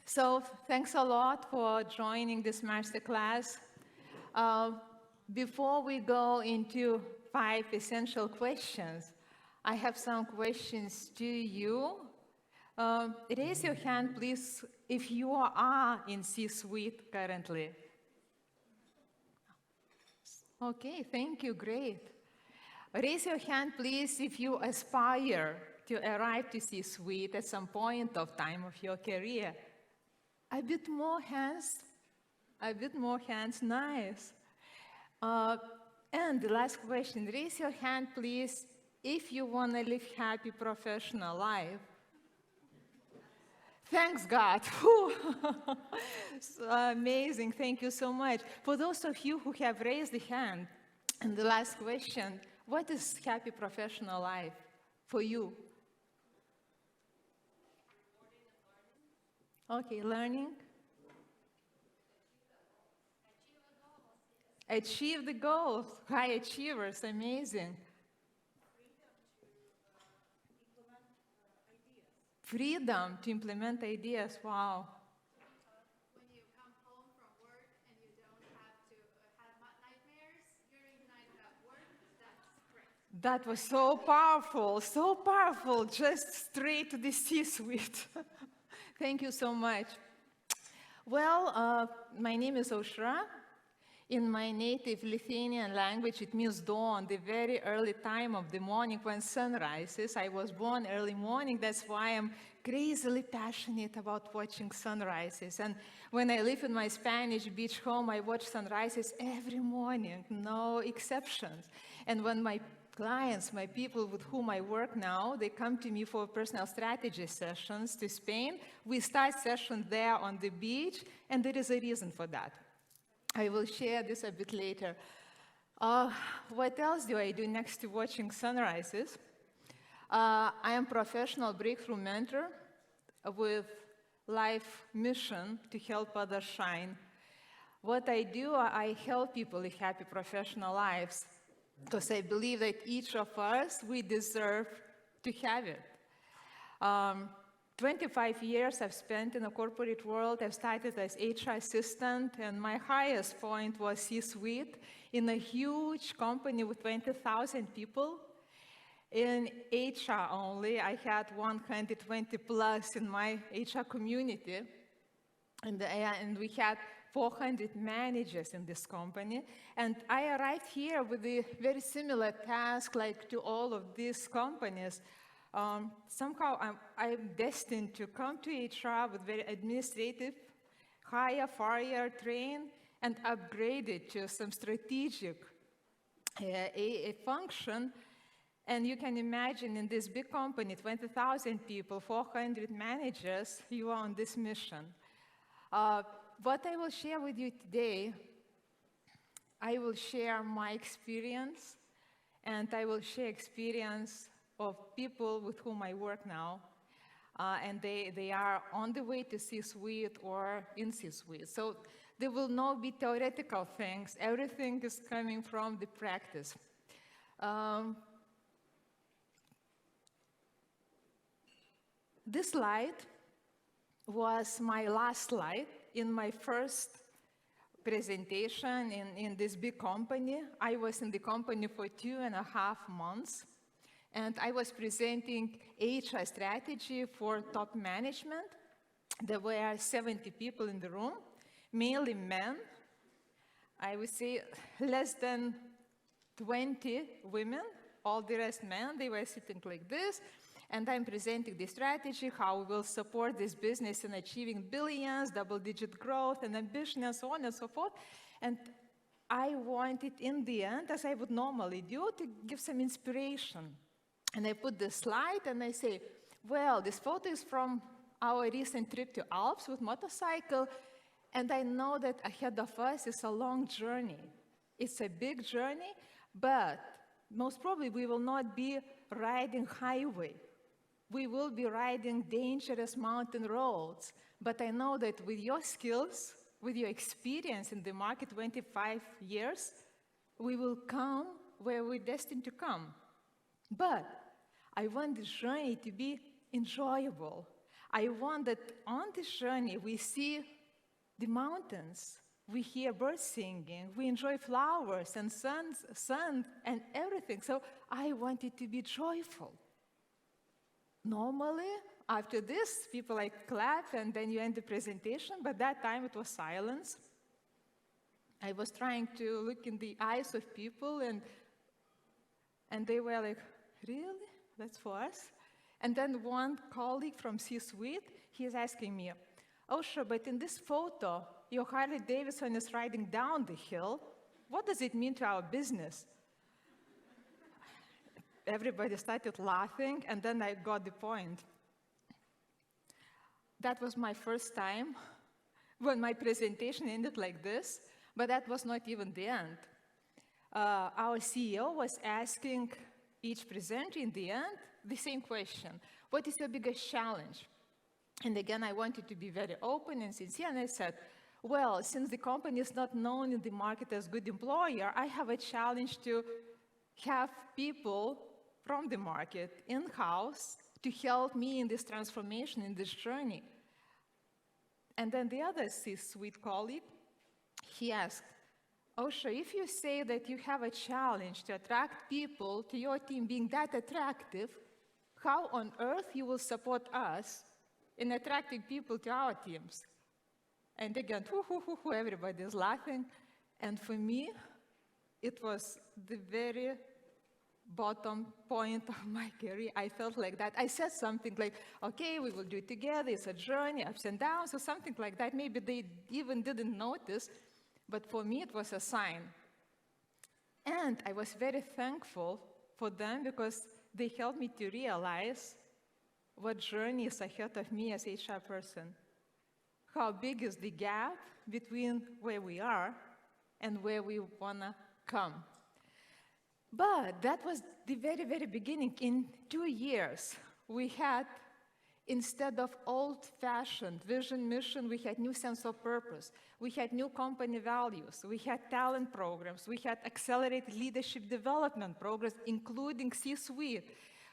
So thanks a lot for joining this masterclass. Before we go into 5 essential questions, I have some questions to you. Raise your hand, please, if you are in C-suite currently. Okay, thank you, great. Raise your hand, please, if you aspire to arrive to C-suite at some point of time of your career. A bit more hands, nice. And the last question, raise your hand, please, if you want to live happy professional life. Thanks, God. So amazing, thank you so much. For those of you who have raised the hand, and the last question, what is happy professional life for you? Okay, learning. Achieve the goals. High achievers, amazing. Freedom to implement ideas, wow. When you come home from work and you don't have to have nightmares during the night at work, that's great. That was so powerful, just straight to the C-suite. Thank you so much. Well, my name is Aušra. In my native Lithuanian language, it means dawn, the very early time of the morning when sun rises. I was born early morning, that's why I'm crazily passionate about watching sunrises. And when I live in my Spanish beach home, I watch sunrises every morning, no exceptions. And when my clients, my people with whom I work now, they come to me for personal strategy sessions to Spain. We start sessions there on the beach, and there is a reason for that. I will share this a bit later. What else do I do next to watching sunrises? I am a professional breakthrough mentor with life mission to help others shine. What I do, I help people live happy professional lives because I believe that each of us, we deserve to have it. 25 years I've spent in the corporate world. I've started as HR assistant, and my highest point was C-suite in a huge company with 20,000 people. In HR only, I had 120 plus in my HR community, and we had 400 managers in this company. And I arrived here with a very similar task like to all of these companies. Somehow I'm destined to come to HR with very administrative, hire, fire, train, and upgrade it to some strategic a function. And you can imagine in this big company, 20,000 people, 400 managers, you are on this mission. What I will share with you today, I will share my experience, and I will share experience of people with whom I work now, and they are on the way to C-suite or in C-suite. So there will not be theoretical things. Everything is coming from the practice. This slide was my last slide in my first presentation in this big company. I was in the company for 2.5 months. And I was presenting HR strategy for top management. There were 70 people in the room, mainly men. I would say less than 20 women, all the rest men. They were sitting like this. And I'm presenting the strategy, how we will support this business in achieving billions, double-digit growth, and ambition, and so on and so forth. And I wanted, in the end, as I would normally do, to give some inspiration. And I put the slide and I say, well, this photo is from our recent trip to Alps with motorcycle. And I know that ahead of us is a long journey. It's a big journey, but most probably we will not be riding highway. We will be riding dangerous mountain roads. But I know that with your skills, with your experience in the market, 25 years, we will come where we're destined to come. But I want this journey to be enjoyable. I want that on this journey we see the mountains, we hear birds singing, we enjoy flowers and sun and everything. So I want it to be joyful. Normally, after this, people like clap and then you end the presentation, but that time it was silence. I was trying to look in the eyes of people and they were like, really? That's for us? And then one colleague from C-suite, he is asking me, Aušra, but in this photo, your Harley Davidson is riding down the hill. What does it mean to our business? Everybody started laughing, and then I got the point. That was my first time when my presentation ended like this, but that was not even the end. Our CEO was asking each presenter in the end the same question. What is your biggest challenge? And again, I wanted to be very open and sincere, and I said, well, since the company is not known in the market as a good employer, I have a challenge to have people from the market in-house to help me in this transformation, in this journey. And then the other C-suite colleague, he asked, Aušra, if you say that you have a challenge to attract people to your team being that attractive, how on earth you will support us in attracting people to our teams? And again, everybody is laughing. And for me, it was the very bottom point of my career. I felt like that. I said something like, okay, we will do it together. It's a journey, ups and downs, or something like that. Maybe they even didn't notice, but for me, it was a sign. And I was very thankful for them because they helped me to realize what journey is ahead of me as HR person. How big is the gap between where we are and where we want to come. But that was the very, very beginning. In 2 years, we had, instead of old-fashioned vision, mission, we had new sense of purpose. We had new company values. We had talent programs. We had accelerated leadership development programs, including C-suite.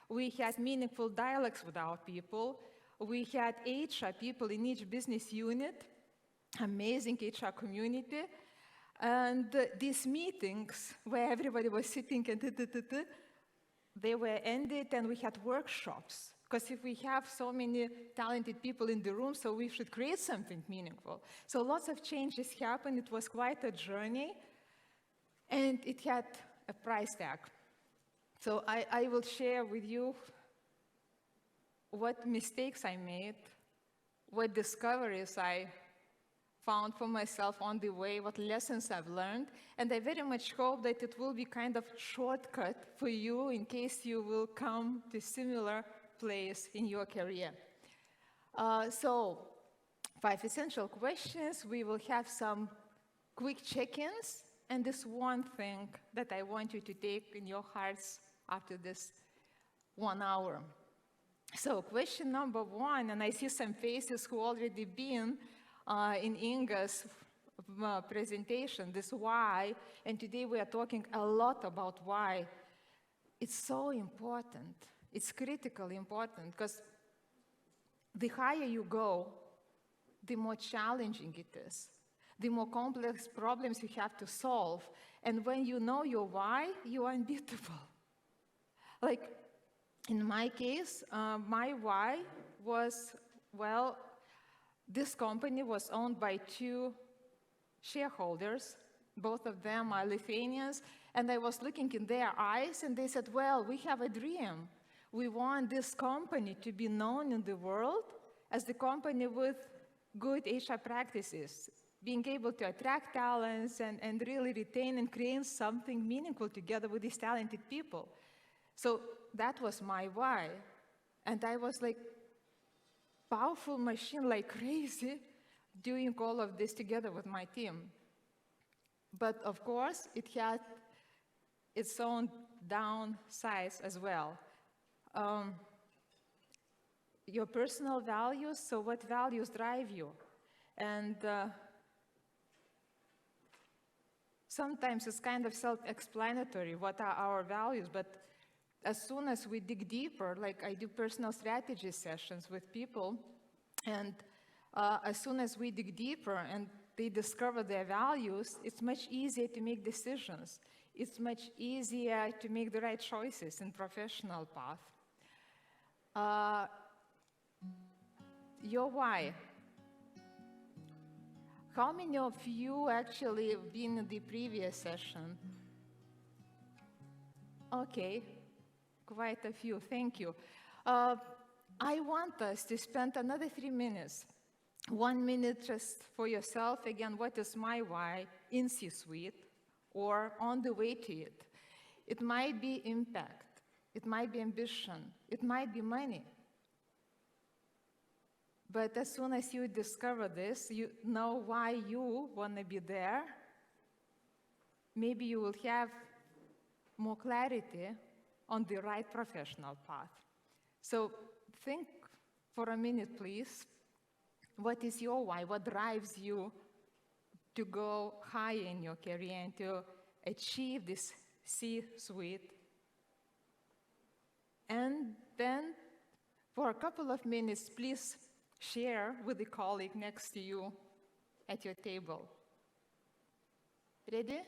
We had meaningful dialogues with our people. We had HR people in each business unit, amazing HR community. And these meetings where everybody was sitting and they were ended, and we had workshops. Because if we have so many talented people in the room, so we should create something meaningful. So lots of changes happened. It was quite a journey, and it had a price tag. So I will share with you what mistakes I made, what discoveries I found for myself on the way, what lessons I've learned, and I very much hope that it will be kind of shortcut for you in case you will come to similar place in your career. So 5 essential questions. We will have some quick check-ins, and this one thing that I want you to take in your hearts after this 1 hour. So question number 1, and I see some faces who already been in Inga's presentation, this why, and today we are talking a lot about why. It's so important. It's critically important because the higher you go, the more challenging it is, the more complex problems you have to solve. And when you know your why, you are unbeatable. Like in my case, my why was, well, this company was owned by 2 shareholders. Both of them are Lithuanians. And I was looking in their eyes, and they said, well, we have a dream. We want this company to be known in the world as the company with good HR practices, being able to attract talents and really retain and create something meaningful together with these talented people. So that was my why. And I was like, powerful machine like crazy, doing all of this together with my team. But of course, it had its own downsides as well. Your personal values, so what values drive you? And sometimes it's kind of self-explanatory, what are our values, but as soon as we dig deeper, like I do personal strategy sessions with people, And as soon as we dig deeper and they discover their values, it's much easier to make decisions. It's much easier to make the right choices in professional path. Your why. How many of you actually been in the previous session? Okay, quite a few, thank you. I want us to spend another 3 minutes. 1 minute just for yourself. Again, what is my why in C-suite or on the way to it? It might be impact. It might be ambition. It might be money. But as soon as you discover this, you know why you want to be there. Maybe you will have more clarity on the right professional path. So think for a minute, please. What is your why? What drives you to go high in your career and to achieve this C-suite? And then for a couple of minutes, please share with the colleague next to you at your table. Ready?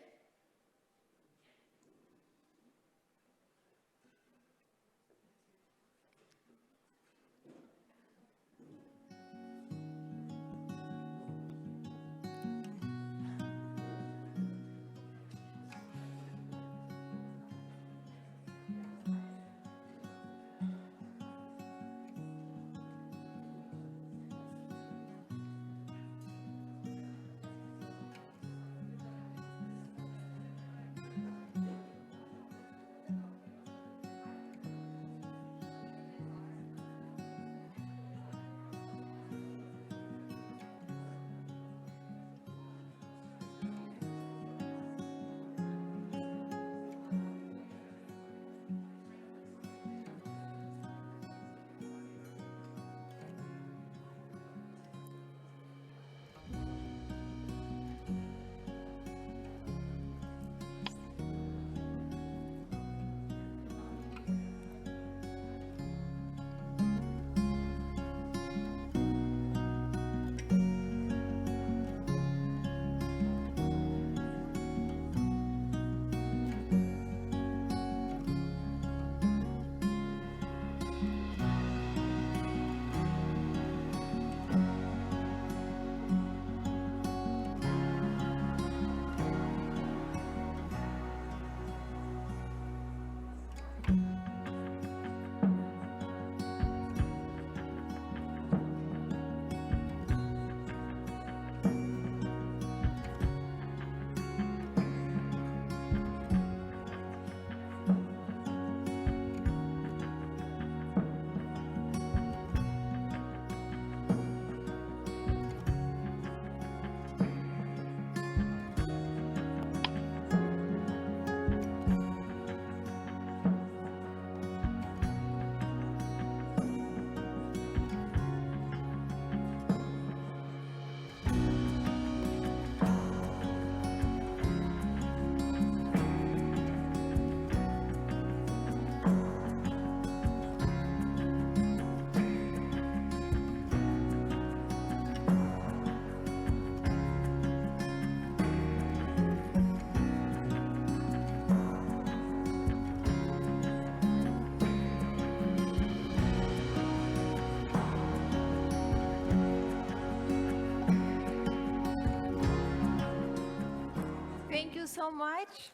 Thank you so much.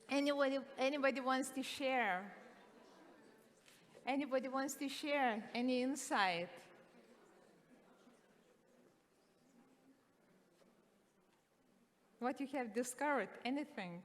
Anybody wants to share? Anybody wants to share any insight? What you have discovered? Anything?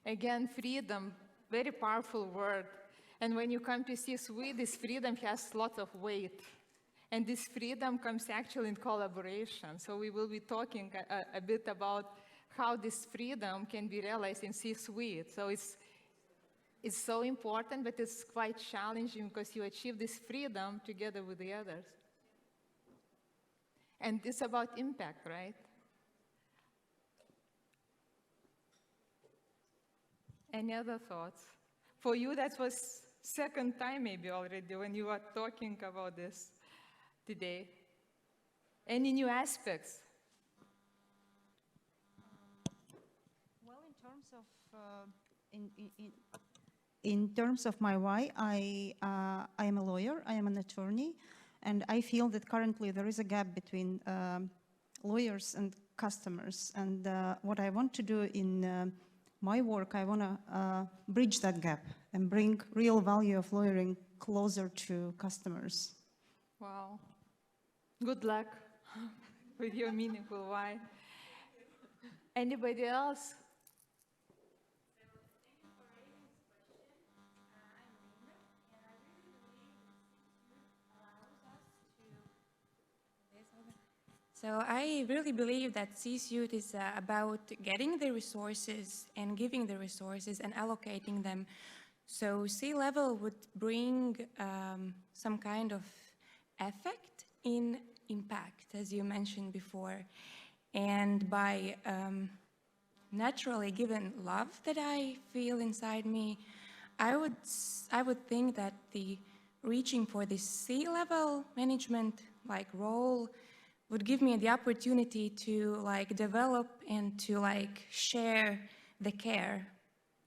Again, freedom, very powerful word. And when you come to C-suite, this freedom has lots of weight. And this freedom comes actually in collaboration. So we will be talking a bit about how this freedom can be realized in C-suite. So it's so important, but it's quite challenging because you achieve this freedom together with the others. And it's about impact, right? Any other thoughts? For you, that was second time maybe already when you were talking about this today. Any new aspects? Well, in terms of my why, I am a lawyer, I am an attorney, and I feel that currently there is a gap between lawyers and customers. And what I want to do in my work, I want to bridge that gap and bring real value of lawyering closer to customers. Wow. Good luck with your meaningful why. Anybody else? So I really believe that C-suite is about getting the resources and giving the resources and allocating them. So C-level would bring some kind of effect in impact, as you mentioned before. And by naturally given love that I feel inside me, I would think that the reaching for this C-level management like role would give me the opportunity to like develop and to like share the care.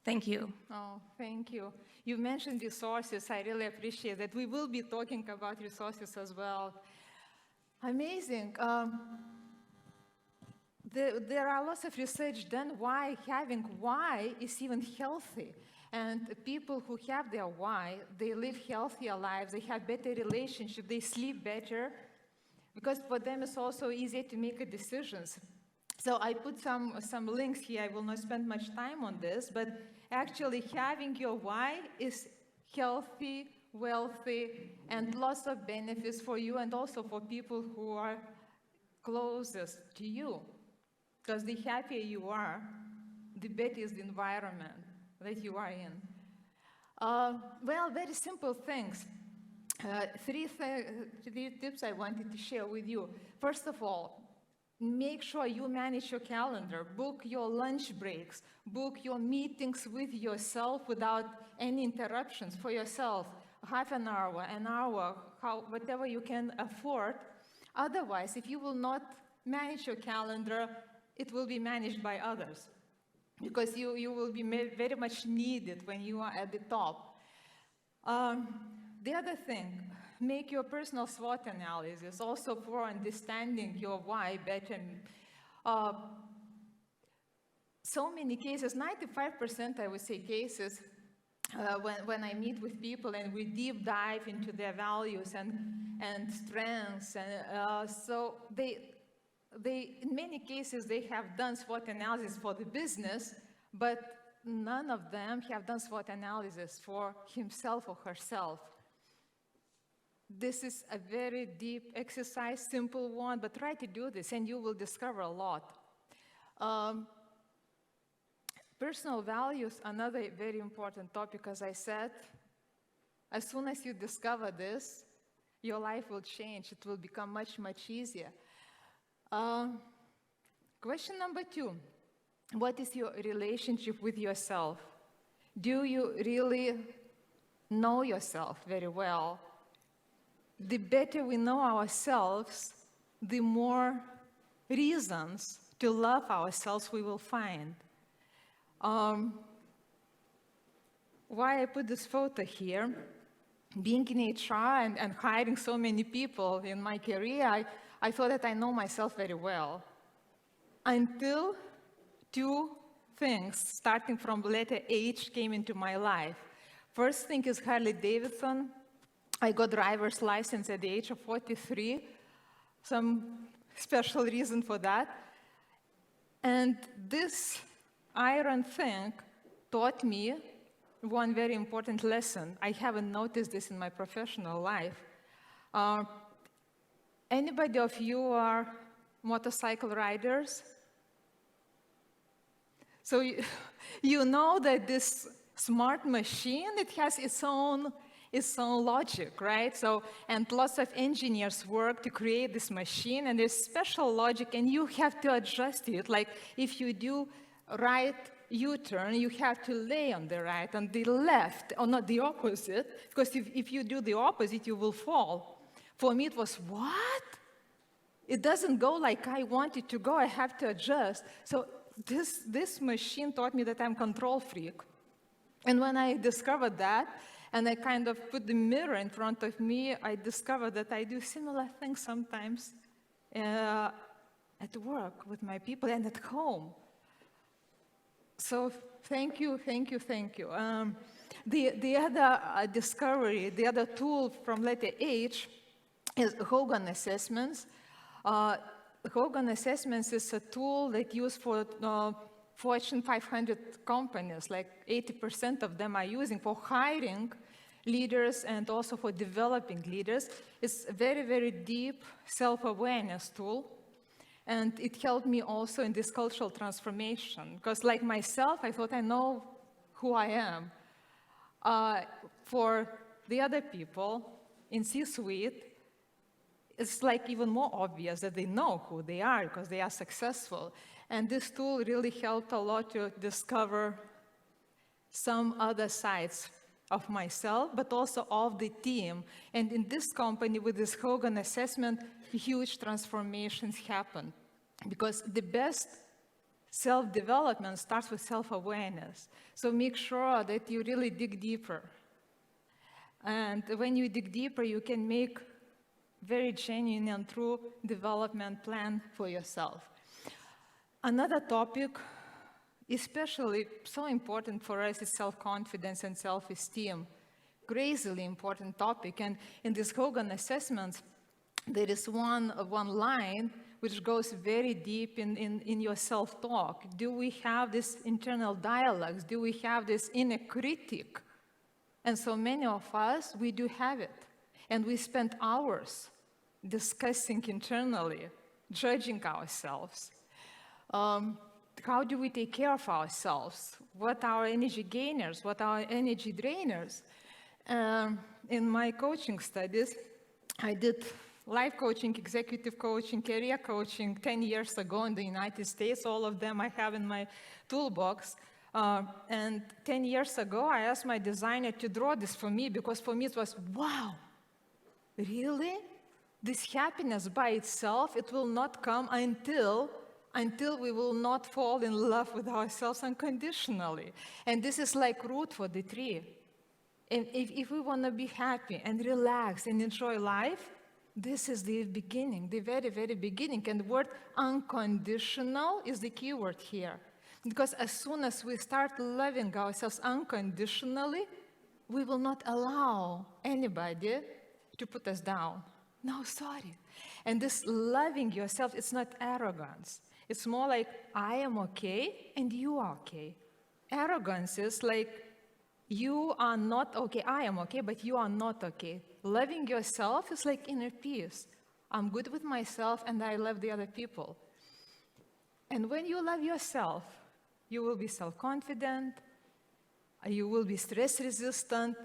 Thank you. Oh, thank you. You mentioned resources. I really appreciate that. We will be talking about resources as well. Amazing. There are lots of research done why having why is even healthy. And people who have their why, they live healthier lives, they have better relationships, they sleep better, because for them it's also easier to make decisions. So I put some links here. I will not spend much time on this, but actually having your why is healthy, wealthy, and lots of benefits for you and also for people who are closest to you. Because the happier you are, the better is the environment that you are in. Well, very simple things. Three tips I wanted to share with you. First of all, make sure you manage your calendar, book your lunch breaks, book your meetings with yourself without any interruptions for yourself, half an hour, whatever you can afford. Otherwise, if you will not manage your calendar, it will be managed by others, because you will be very much needed when you are at the top. The other thing, make your personal SWOT analysis, also for understanding your why better. So many cases, 95% I would say cases, when I meet with people and we deep dive into their values and strengths, and so they, in many cases, they have done SWOT analysis for the business, but none of them have done SWOT analysis for himself or herself. This is a very deep exercise, simple one, but try to do this and you will discover a lot. Personal values, another very important topic, as I said. As soon as you discover this, your life will change. It will become much, much easier. Question number 2, what is your relationship with yourself? Do you really know yourself very well? The better we know ourselves, the more reasons to love ourselves we will find. Why I put this photo here, being in HR and hiring so many people in my career, I thought that I know myself very well. Until 2 things, starting from the letter H, came into my life. First thing is Harley Davidson. I got driver's license at the age of 43, some special reason for that. And this iron thing taught me one very important lesson. I haven't noticed this in my professional life. Anybody of you are motorcycle riders? So you know that this smart machine, it has its own logic, right? So, and lots of engineers work to create this machine, and there's special logic, and you have to adjust it. Like if you do right U-turn, you have to lay on the right, on the left, or not the opposite, because if you do the opposite, you will fall. For me, it was, what? It doesn't go like I want it to go, I have to adjust. So this machine taught me that I'm control freak. And when I discovered that, and I kind of put the mirror in front of me, I discovered that I do similar things sometimes at work with my people and at home. So thank you, thank you, thank you. The other discovery, the other tool from letter H is Hogan assessments. Hogan assessments is a tool that used for Fortune 500 companies, like 80% of them are using for hiring leaders and also for developing leaders. It's a very, very deep self-awareness tool. And it helped me also in this cultural transformation. Because like myself, I thought I know who I am. For the other people in C-suite, it's like even more obvious that they know who they are because they are successful. And this tool really helped a lot to discover some other sides of myself, but also of the team. And in this company, with this Hogan assessment, huge transformations happen. Because the best self-development starts with self-awareness. So make sure that you really dig deeper. And when you dig deeper, you can make very genuine and true development plan for yourself. Another topic, especially so important for us, is self-confidence and self-esteem. Crazily important topic. And in this Hogan assessment, there is one line which goes very deep in your self-talk. Do we have this internal dialogues? Do we have this inner critic? And so many of us, we do have it. And we spend hours discussing internally, judging ourselves. How do we take care of ourselves? What are our energy gainers? What are our energy drainers? In my coaching studies, I did life coaching, executive coaching, career coaching 10 years ago in the United States. All of them I have in my toolbox. And 10 years ago, I asked my designer to draw this for me, because for me it was, wow, really? This happiness by itself, it will not come until we will not fall in love with ourselves unconditionally. And this is like root for the tree. And if we want to be happy and relax and enjoy life, this is the beginning, the very, very beginning. And the word unconditional is the key word here. Because as soon as we start loving ourselves unconditionally, we will not allow anybody to put us down. No, sorry. And this loving yourself, it's not arrogance. It's more like, I am okay and you are okay. Arrogance is like, you are not okay, I am okay, but you are not okay. Loving yourself is like inner peace. I'm good with myself and I love the other people. And when you love yourself, you will be self-confident, you will be stress-resistant,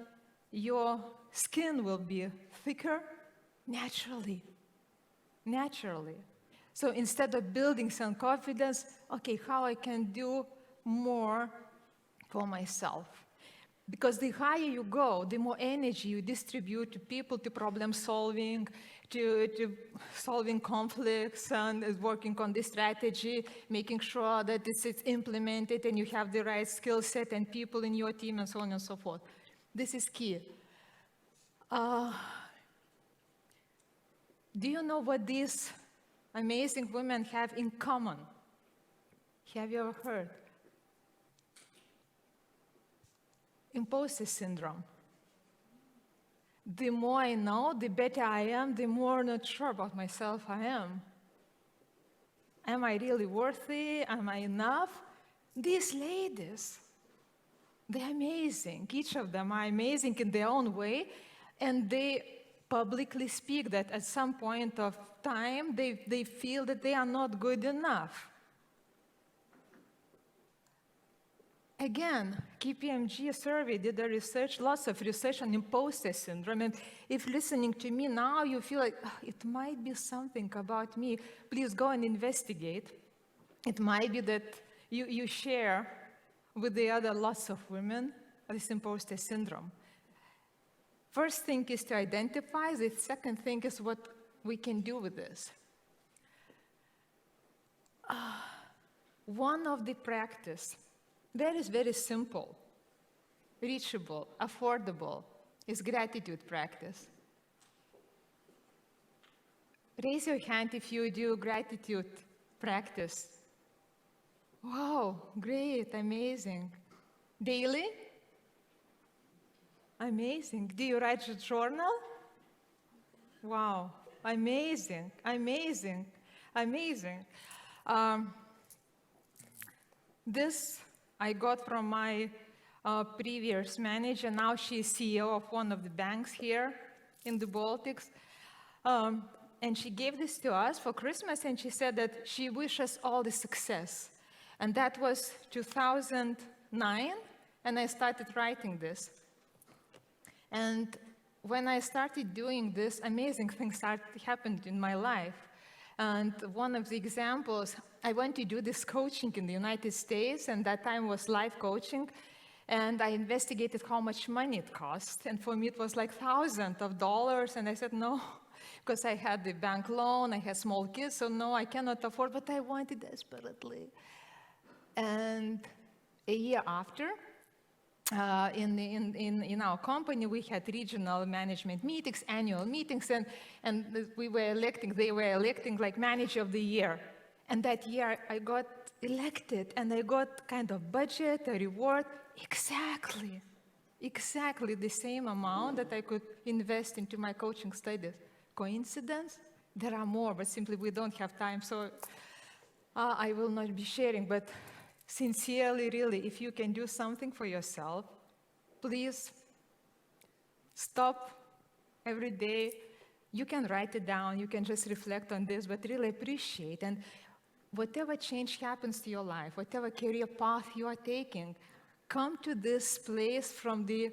your skin will be thicker naturally. So instead of building some confidence, okay, how I can do more for myself? Because the higher you go, the more energy you distribute to people, to problem solving, to solving conflicts and working on the strategy, making sure that it's implemented and you have the right skill set and people in your team and so on and so forth. This is key. Do you know what these amazing women have in common? Have you ever heard? Imposter syndrome. The more I know, the better I am, the more not sure about myself I am. Am I really worthy? Am I enough? These ladies, they're amazing. Each of them are amazing in their own way, and they publicly speak that at some point of time, they feel that they are not good enough. Again, KPMG survey did a research, lots of research on imposter syndrome. And if listening to me now, you feel like it might be something about me, please go and investigate. It might be that you share with the other lots of women this imposter syndrome. First thing is to identify. The second thing is what we can do with this. One of the practice that is very simple, reachable, affordable, is gratitude practice. Raise your hand if you do gratitude practice. Wow, great, amazing. Daily? Amazing. Do you write a journal? Wow, amazing, amazing, amazing. This I got from my previous manager. Now she's CEO of one of the banks here in the Baltics. And she gave this to us for Christmas, and she said that she wishes all the success. And that was 2009, and I started writing this. And when I started doing this, amazing things happened in my life. And one of the examples, I went to do this coaching in the United States, and that time was live coaching. And I investigated how much money it cost. And for me, it was like thousands of dollars. And I said, no, because I had the bank loan, I had small kids, so no, I cannot afford, but I wanted desperately. And a year after, in our company, we had regional management meetings, annual meetings, and they were electing like manager of the year. And that year I got elected, and I got kind of budget, a reward, exactly the same amount that I could invest into my coaching studies. Coincidence? There are more, but simply we don't have time, so I will not be sharing, but sincerely, really, if you can do something for yourself, please stop every day. You can write it down, you can just reflect on this, but really appreciate. And whatever change happens to your life, whatever career path you are taking, come to this place from the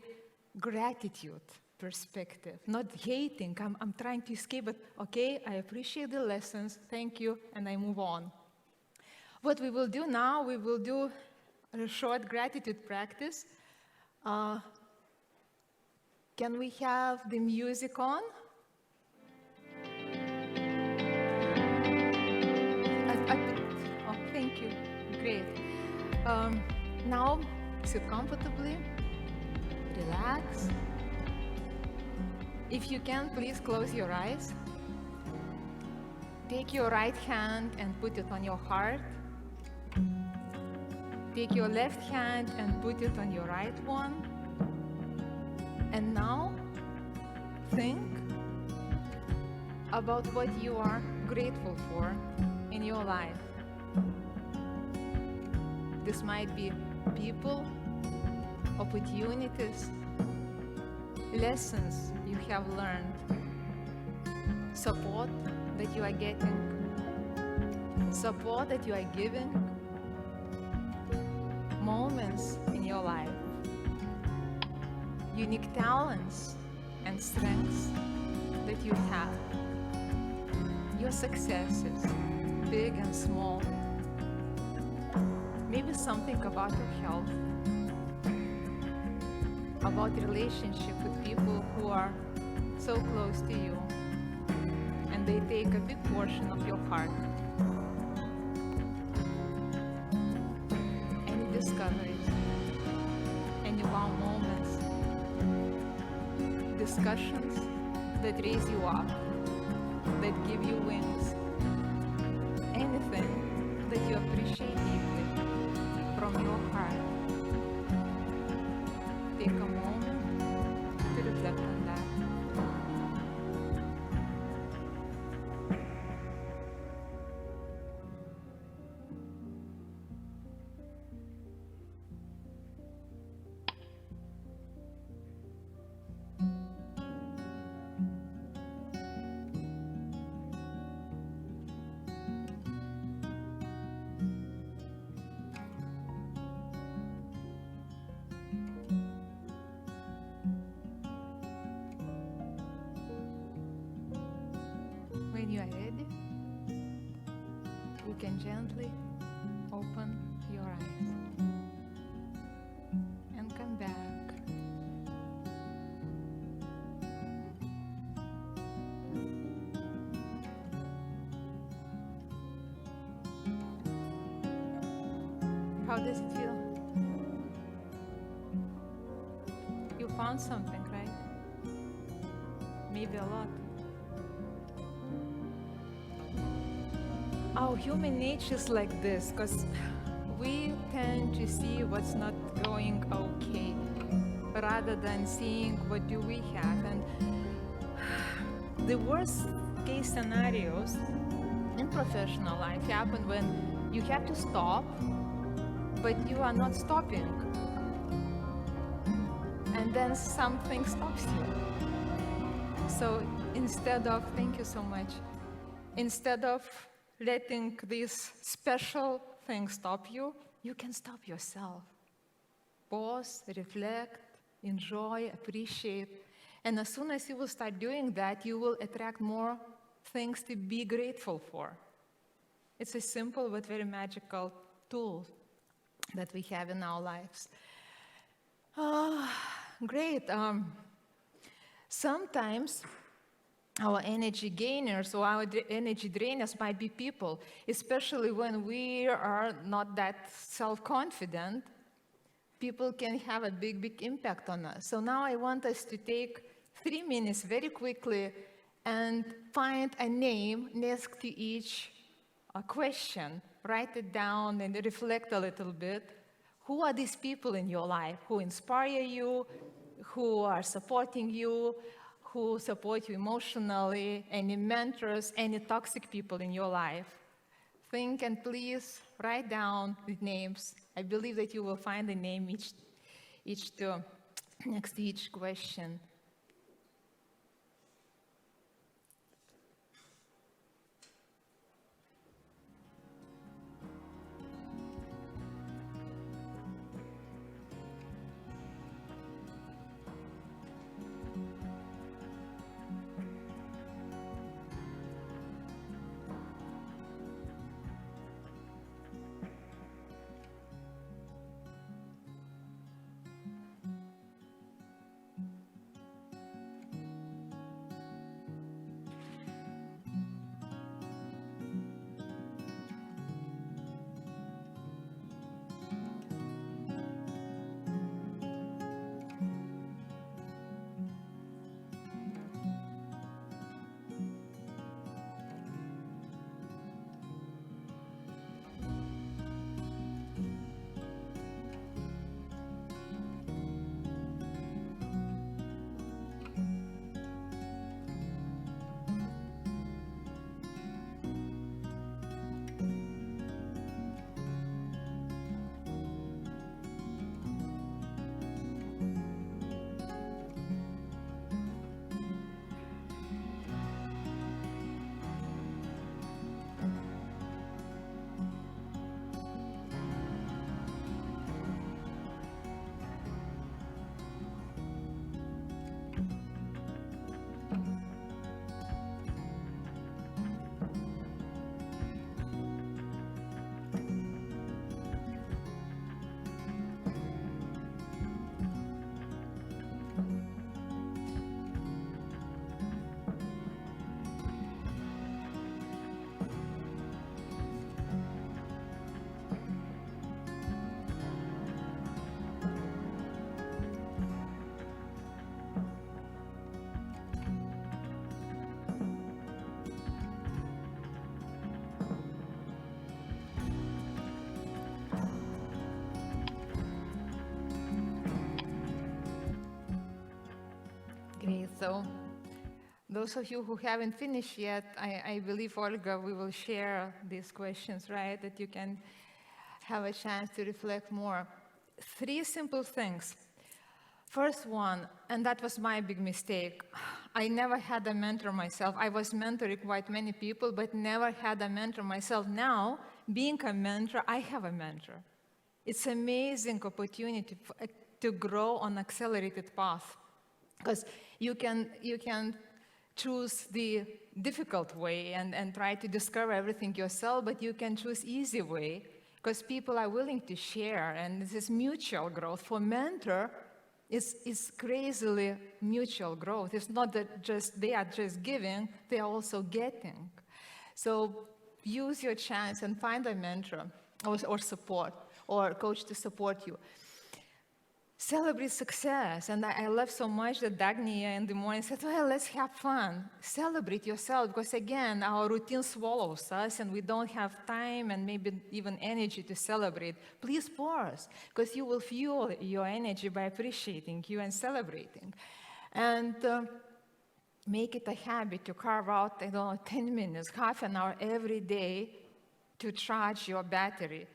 gratitude perspective, not hating. I'm trying to escape, but okay, I appreciate the lessons, thank you, and I move on. What we will do now, we will do a short gratitude practice. Can we have the music on? Oh, thank you. Great. Now, sit comfortably, relax. If you can, please close your eyes. Take your right hand and put it on your heart. Take your left hand and put it on your right one. And now, think about what you are grateful for in your life. This might be people, opportunities, lessons you have learned, support that you are getting, support that you are giving, moments in your life, unique talents and strengths that you have, your successes, big and small, maybe something about your health, about relationship with people who are so close to you, and they take a big portion of your heart. Any discoveries, any wow moments, discussions that raise you up, that give you wings, anything that you appreciate deeply from your heart. Take a moment to reflect on that. can gently open your eyes and come back. How does it feel? You found something, right? Maybe a lot. Our human nature is like this, because we tend to see what's not going okay, rather than seeing what do we have. And the worst case scenarios in professional life happen when you have to stop, but you are not stopping. And then something stops you. So instead of, thank you so much, instead of letting this special thing stop you, you can stop yourself. Pause, reflect, enjoy, appreciate. And as soon as you will start doing that, you will attract more things to be grateful for. It's a simple but very magical tool that we have in our lives. Great. Sometimes our energy gainers or our energy drainers might be people, especially when we are not that self-confident. People can have a big impact on us. So now I want us to take 3 minutes very quickly and find a name next to each question. Write it down and reflect a little bit. Who are these people in your life who inspire you, who are supporting you, who support you emotionally, any mentors, any toxic people in your life? Think and please write down the names. I believe that you will find a name next to each question. Great. So those of you who haven't finished yet, I believe, Olga, we will share these questions, right? That you can have a chance to reflect more. 3 simple things. First one, and that was my big mistake. I never had a mentor myself. I was mentoring quite many people, but never had a mentor myself. Now, being a mentor, I have a mentor. It's an amazing opportunity to grow on accelerated path, because you can choose the difficult way and try to discover everything yourself, but you can choose easy way because people are willing to share, and this is mutual growth. For mentor, it's crazily mutual growth. It's not that they are just giving, they are also getting. So use your chance and find a mentor or support or coach to support you. Celebrate success. And I love so much that Dagny in the morning said, well, let's have fun. Celebrate yourself, because again, our routine swallows us and we don't have time and maybe even energy to celebrate. Please pause, because you will fuel your energy by appreciating you and celebrating. And make it a habit to carve out, 10 minutes, half an hour every day to charge your battery.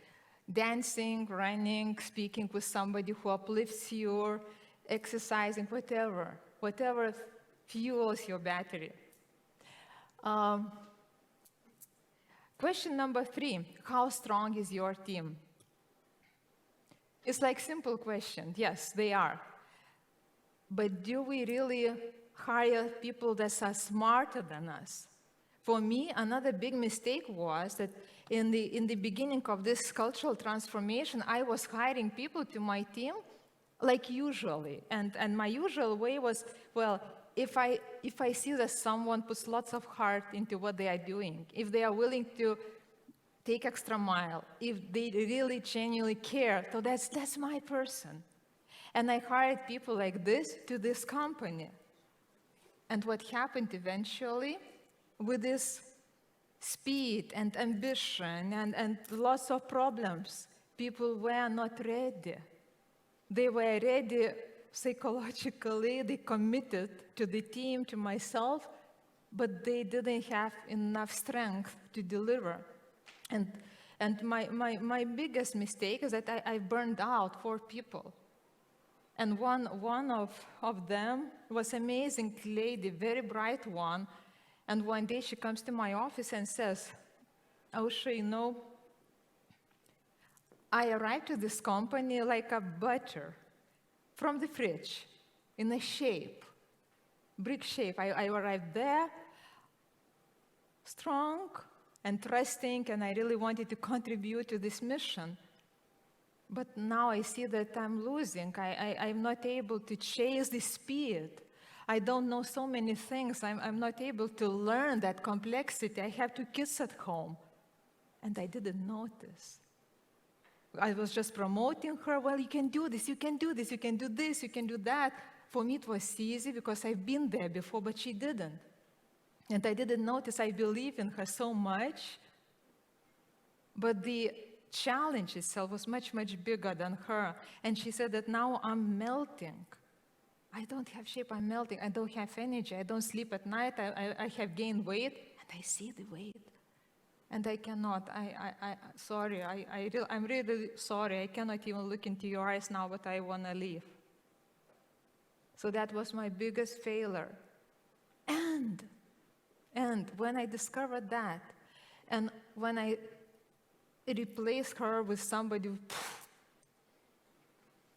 Dancing, running, speaking with somebody who uplifts you, exercising, whatever fuels your battery. Question number 3, how strong is your team? It's like simple question. Yes, they are. But do we really hire people that are smarter than us? For me, another big mistake was that in the beginning of this cultural transformation, I was hiring people to my team like usually. And my usual way was, well, if I see that someone puts lots of heart into what they are doing, if they are willing to take extra mile, if they really genuinely care, so that's my person. And I hired people like this to this company. And what happened eventually, with this speed and ambition and lots of problems, people were not ready. They were ready psychologically, they committed to the team, to myself, but they didn't have enough strength to deliver. And my biggest mistake is that I burned out 4 people. And one of them was an amazing lady, very bright one. And one day she comes to my office and says, Aušra, I arrived to this company like a butter from the fridge, in a shape, brick shape. I arrived there, strong and trusting, and I really wanted to contribute to this mission. But now I see that I'm losing. I'm not able to chase the speed. I don't know so many things. I'm not able to learn that complexity. I have 2 kids at home. And I didn't notice. I was just promoting her. Well, you can do this, you can do this, you can do this, you can do that. For me, it was easy because I've been there before, but she didn't. And I didn't notice. I believe in her so much. But the challenge itself was much, much bigger than her. And she said that now I'm melting. I don't have shape, I'm melting. I don't have energy. I don't sleep at night. I have gained weight, and I see the weight. And I cannot. Sorry. I'm really sorry. I cannot even look into your eyes now, but I want to leave. So that was my biggest failure. And when I discovered that, and when I replaced her with somebody,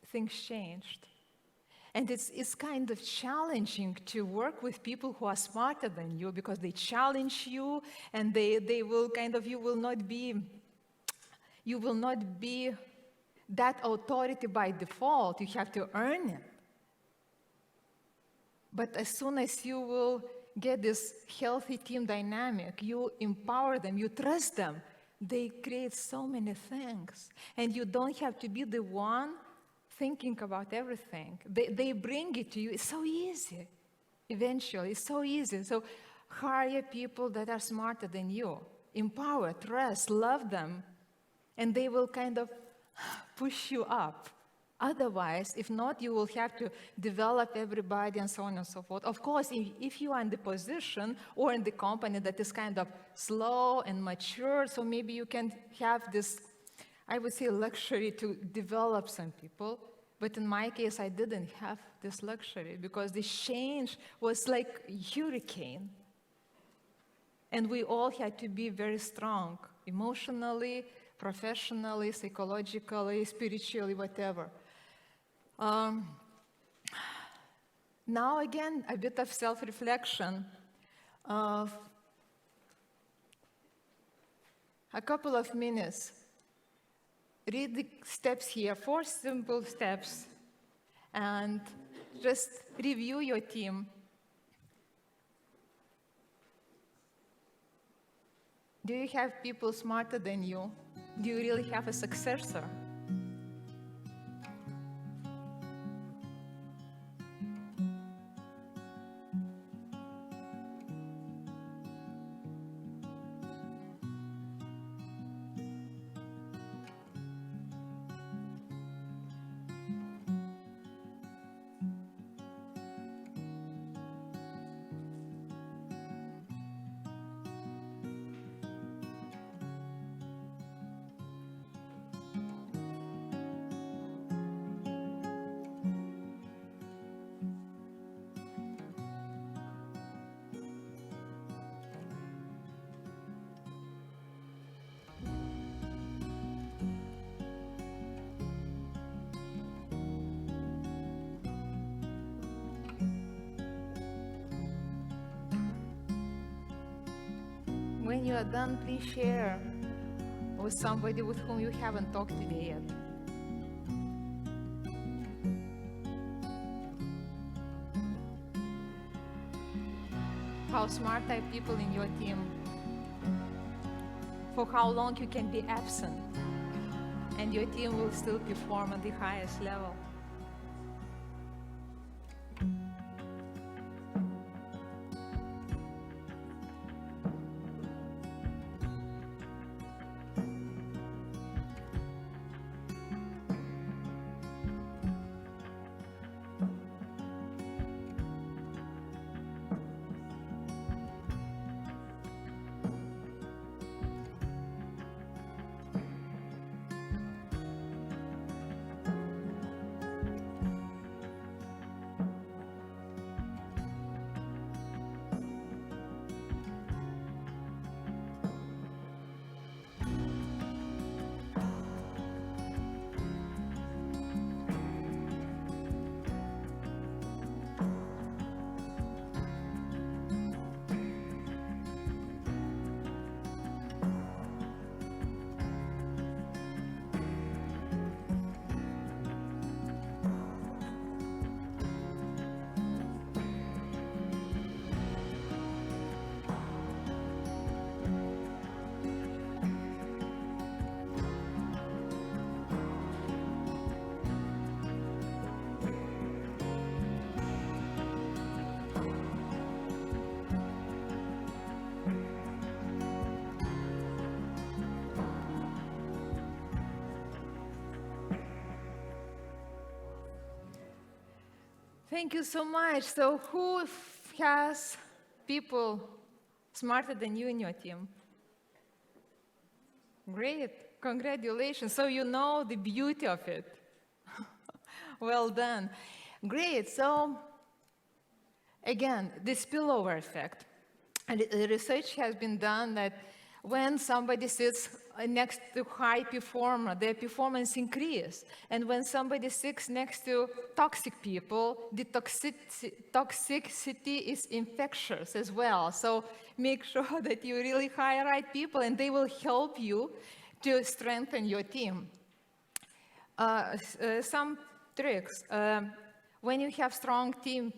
things changed. And it's kind of challenging to work with people who are smarter than you, because they challenge you, and they will kind of, you will not be that authority by default. You have to earn it. But as soon as you will get this healthy team dynamic, you empower them, you trust them, they create so many things. And you don't have to be the one thinking about everything. They bring it to you. It's so easy. Eventually, it's so easy. So hire people that are smarter than you. Empower, trust, love them, and they will kind of push you up. Otherwise, if not, you will have to develop everybody and so on and so forth. Of course, if you are in the position or in the company that is kind of slow and mature, so maybe you can have this, I would say, luxury to develop some people. But in my case, I didn't have this luxury because the change was like a hurricane. And we all had to be very strong, emotionally, professionally, psychologically, spiritually, whatever. Now again, a bit of self-reflection. A couple of minutes. Read the steps here, 4 simple steps, and just review your team. Do you have people smarter than you? Do you really have a successor? When you are done, please share with somebody with whom you haven't talked today yet. How smart are people in your team? For how long you can be absent and your team will still perform at the highest level. Thank you so much. So who has people smarter than you in your team? Great, congratulations. So you know the beauty of it. Well done. Great, so again, the spillover effect. And research has been done that when somebody sits next to high performer, their performance increases. And when somebody sits next to toxic people, the toxicity is infectious as well. So make sure that you really hire right people and they will help you to strengthen your team. Some tricks. When you have strong team,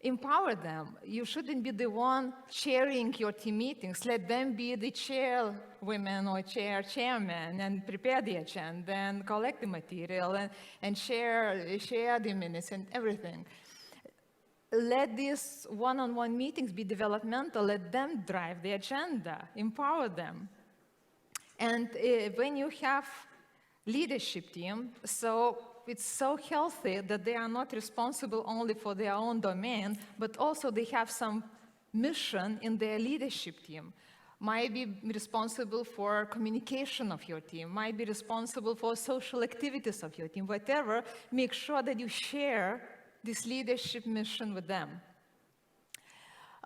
empower them. You shouldn't be the one chairing your team meetings. Let them be the chairwomen or chairman and prepare the agenda and collect the material and share the minutes and everything. Let these one-on-one meetings be developmental. Let them drive the agenda. Empower them. And when you have leadership team, so it's so healthy that they are not responsible only for their own domain, but also they have some mission in their leadership team. Might be responsible for communication of your team, might be responsible for social activities of your team, whatever. Make sure that you share this leadership mission with them.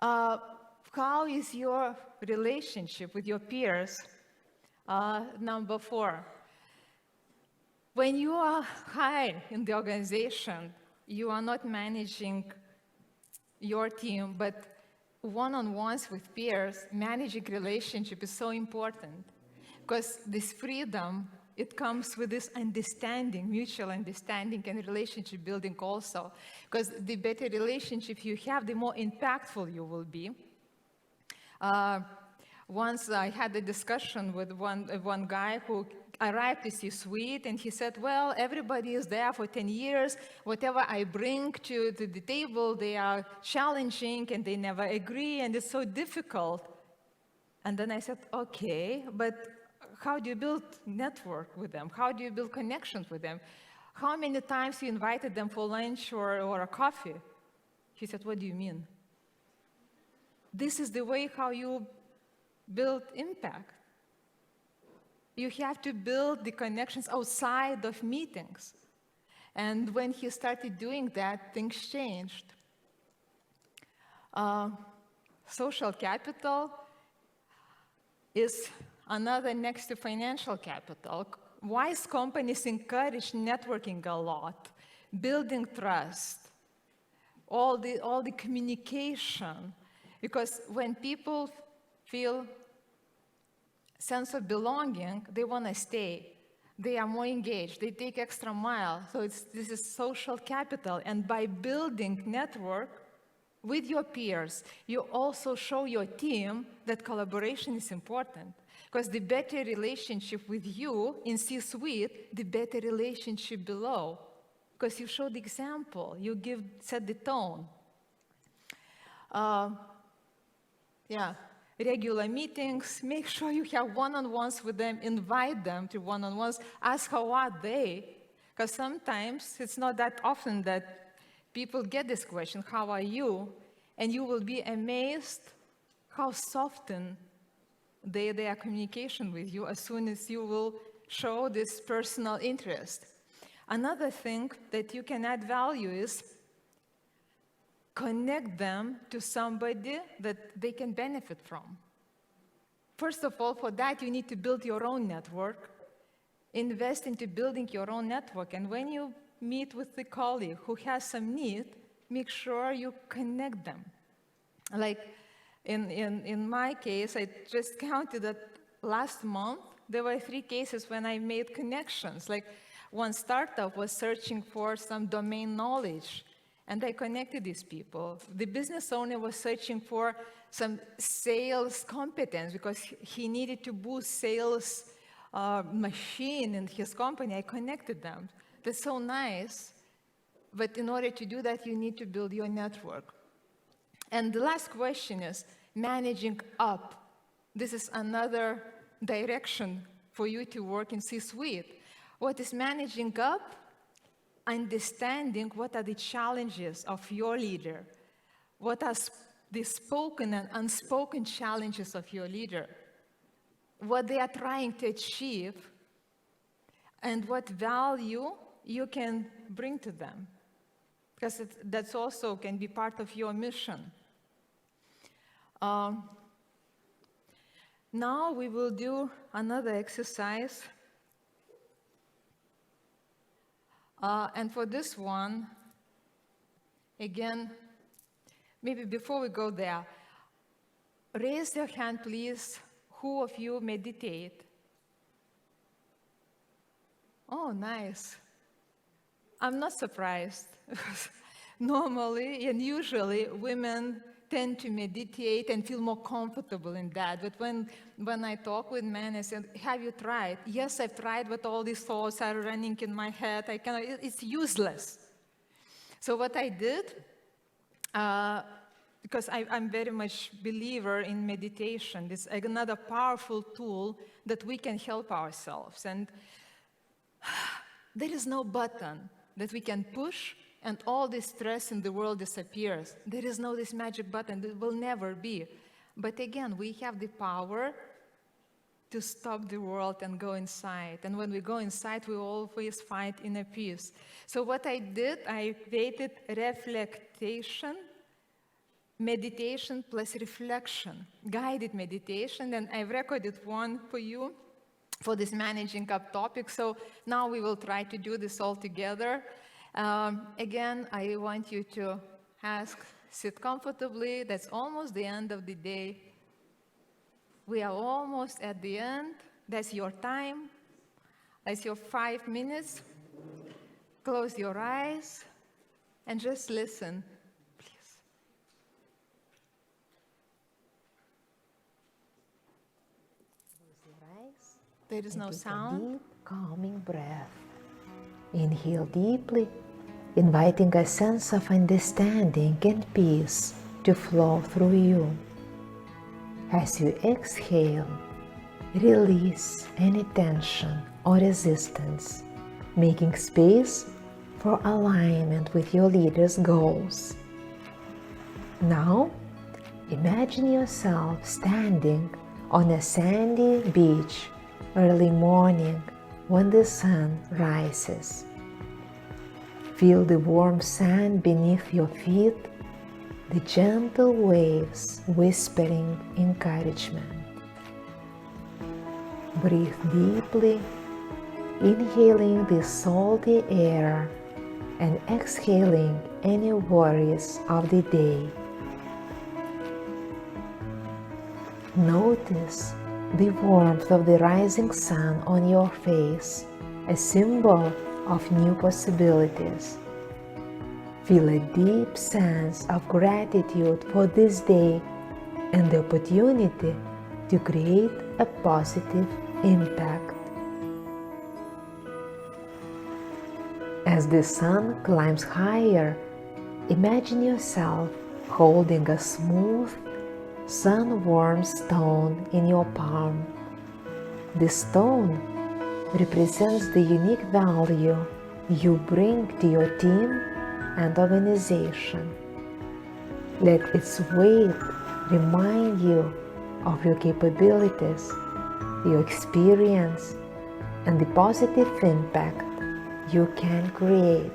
How is your relationship with your peers? Number 4. When you are high in the organization, you are not managing your team, but one-on-ones with peers, managing relationship is so important because this freedom, it comes with this understanding, mutual understanding and relationship building also. Because the better relationship you have, the more impactful you will be. Once I had a discussion with one guy who arrived to C-suite, and he said, well, everybody is there for 10 years. Whatever I bring to the table, they are challenging, and they never agree, and it's so difficult. And then I said, okay, but how do you build network with them? How do you build connections with them? How many times you invited them for lunch or a coffee? He said, what do you mean? This is the way how you build impact. You have to build the connections outside of meetings. And when he started doing that, things changed. Social capital is another next to financial capital. Wise companies encourage networking a lot, building trust, all the communication. Because when people feel sense of belonging, they want to stay. They are more engaged. They take extra mile. So this is social capital. And by building network with your peers, you also show your team that collaboration is important. Because the better relationship with you in C-suite, the better relationship below. Because you show the example, you set the tone. Regular meetings, make sure you have one-on-ones with them, invite them to one-on-ones, ask how are they, because sometimes it's not that often that people get this question, how are you? And you will be amazed how soften their communication with you as soon as you will show this personal interest. Another thing that you can add value is connect them to somebody that they can benefit from. First of all, for that, you need to build your own network. Invest into building your own network. And when you meet with the colleague who has some need, make sure you connect them. Like in my case, I just counted that last month, there were 3 cases when I made connections. Like one startup was searching for some domain knowledge, and I connected these people. The business owner was searching for some sales competence because he needed to boost sales machine in his company. I connected them. That's so nice. But in order to do that, you need to build your network. And the last question is managing up. This is another direction for you to work in C-suite. What is managing up? Understanding what are the challenges of your leader. What are the spoken and unspoken challenges of your leader. What they are trying to achieve, and what value you can bring to them. Because that's also can be part of your mission. Now we will do another exercise. And for this one, again, maybe before we go there, raise your hand, please. Who of you meditate? Oh, nice. I'm not surprised. Normally and usually, women tend to meditate and feel more comfortable in that. But when I talk with men, I said, have you tried? Yes, I've tried, but all these thoughts are running in my head. It's useless. So what I did, because I'm very much believer in meditation, it's another powerful tool that we can help ourselves. And there is no button that we can push and all this stress in the world disappears. There is no this magic button. There will never be. But again, we have the power to stop the world and go inside. And when we go inside, we always find inner peace. So what I did, I created reflection, meditation plus reflection, guided meditation, and I've recorded one for you for this managing up topic. So now we will try to do this all together. Again, I want you to ask sit comfortably. That's almost the end of the day. We are almost at the end. That's your time. That's your 5 minutes. Close your eyes and just listen, please. Close your eyes. There is no Take a sound. deep, calming breath. Inhale deeply, inviting a sense of understanding and peace to flow through you. As you exhale, release any tension or resistance, making space for alignment with your leader's goals. Now, imagine yourself standing on a sandy beach early morning when the sun rises. Feel the warm sand beneath your feet, the gentle waves whispering encouragement. Breathe deeply, inhaling the salty air and exhaling any worries of the day. Notice the warmth of the rising sun on your face, a symbol of new possibilities. Feel a deep sense of gratitude for this day and the opportunity to create a positive impact. As the sun climbs higher, imagine yourself holding a smooth, sun-warmed stone in your palm. The stone represents the unique value you bring to your team and organization. Let its weight remind you of your capabilities, your experience, and the positive impact you can create.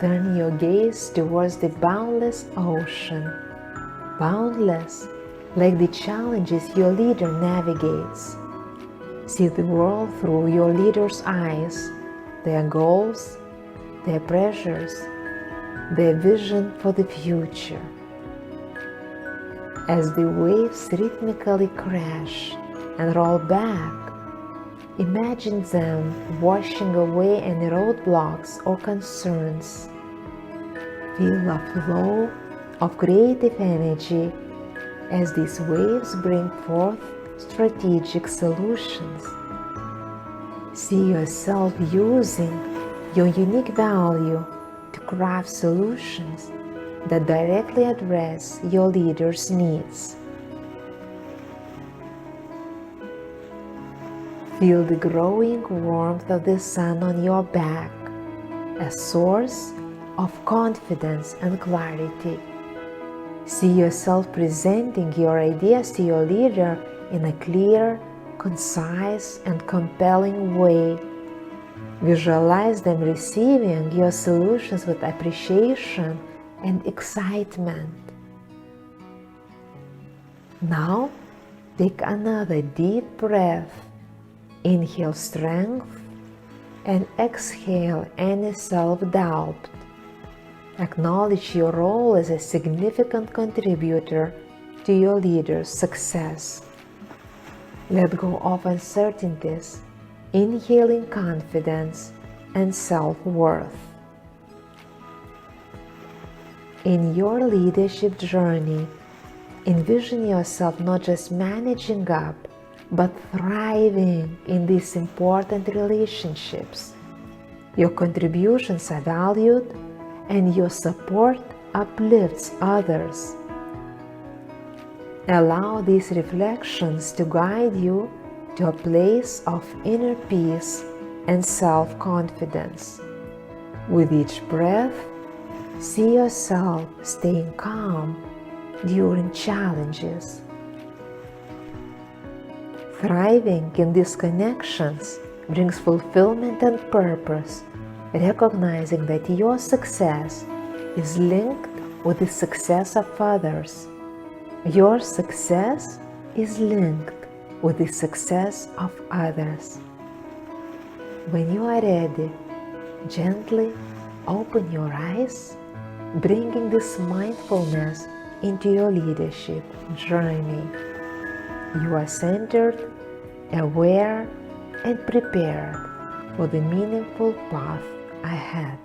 Turn your gaze towards the boundless ocean, boundless like the challenges your leader navigates. See the world through your leader's eyes, their goals, their pressures, their vision for the future. As the waves rhythmically crash and roll back, imagine them washing away any roadblocks or concerns. Feel a flow of creative energy as these waves bring forth strategic solutions. See yourself using your unique value to craft solutions that directly address your leader's needs. Feel the growing warmth of the sun on your back, a source of confidence and clarity. See yourself presenting your ideas to your leader in a clear, concise, and compelling way. Visualize them receiving your solutions with appreciation and excitement. Now, take another deep breath. Inhale strength and exhale any self-doubt. Acknowledge your role as a significant contributor to your leader's success. Let go of uncertainties, inhaling confidence and self-worth. In your leadership journey, envision yourself not just managing up, but thriving in these important relationships. Your contributions are valued, and your support uplifts others. Allow these reflections to guide you to a place of inner peace and self-confidence. With each breath, see yourself staying calm during challenges. Thriving in these connections brings fulfillment and purpose, recognizing that your success is linked with the success of others. Your success is linked with the success of others. When you are ready, gently open your eyes bringing this mindfulness into your leadership journey. You are centered, aware, and prepared for the meaningful path ahead.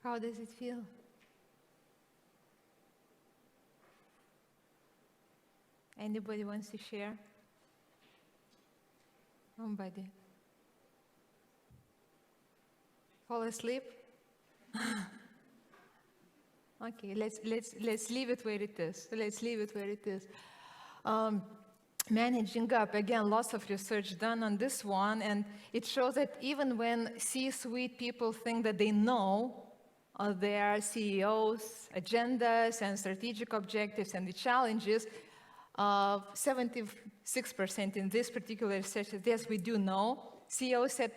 How does it feel? Anybody wants to share? Nobody. Fall asleep? Okay, let's leave it where it is. Let's leave it where it is. Managing up, again, lots of research done on this one, and it shows that even when C-suite people think that they know their CEOs' agendas and strategic objectives and the challenges, 76% in this particular research says, yes, we do know. CEOs said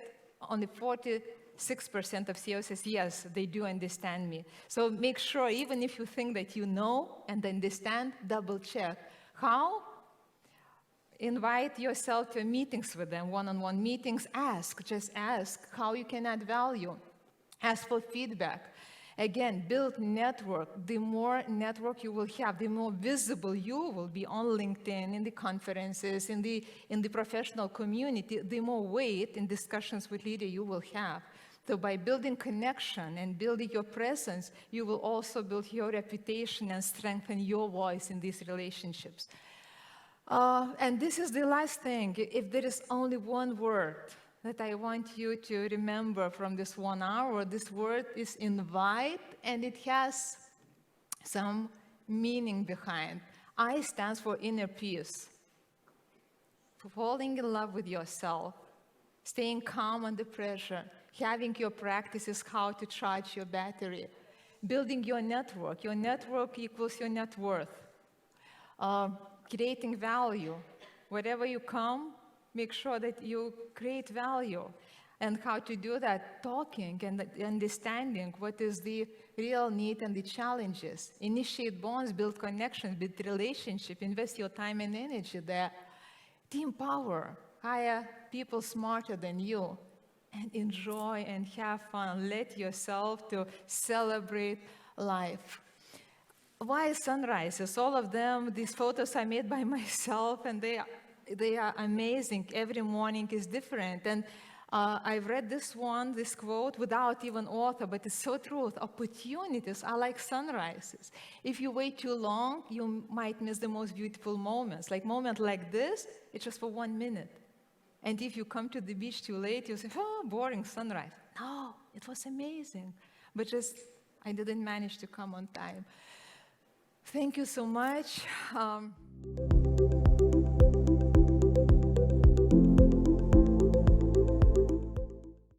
only 46% of CEOs says, yes, they do understand me. So make sure, even if you think that you know and understand, double check. How? Invite yourself to meetings with them, one-on-one meetings. Just ask how you can add value. Ask for feedback. Again, build network. The more network you will have, the more visible you will be on LinkedIn, in the conferences, in the professional community, the more weight in discussions with leaders you will have. So by building connection and building your presence, you will also build your reputation and strengthen your voice in these relationships. And this is the last thing. If there is only one word that I want you to remember from this 1 hour, this word is invite, and it has some meaning behind. I stands for inner peace. Falling in love with yourself, staying calm under pressure, having your practices how to charge your battery, building your network. Your network equals your net worth. Creating value. Wherever you come, make sure that you create value. And how to do that? Talking and understanding what is the real need and the challenges. Initiate bonds, build connections, build relationship, invest your time and energy there. Team power, hire people smarter than you, and enjoy and have fun. Let yourself to celebrate life. Why sunrises? All of them, these photos I made by myself, and they are amazing. Every morning is different. And I've read this quote without even author, but it's so true. Opportunities are like sunrises. If you wait too long, you might miss the most beautiful moments. Like moment like this, it's just for 1 minute. And if you come to the beach too late, you say, oh, boring sunrise. No, it was amazing. But just, I didn't manage to come on time. Thank you so much.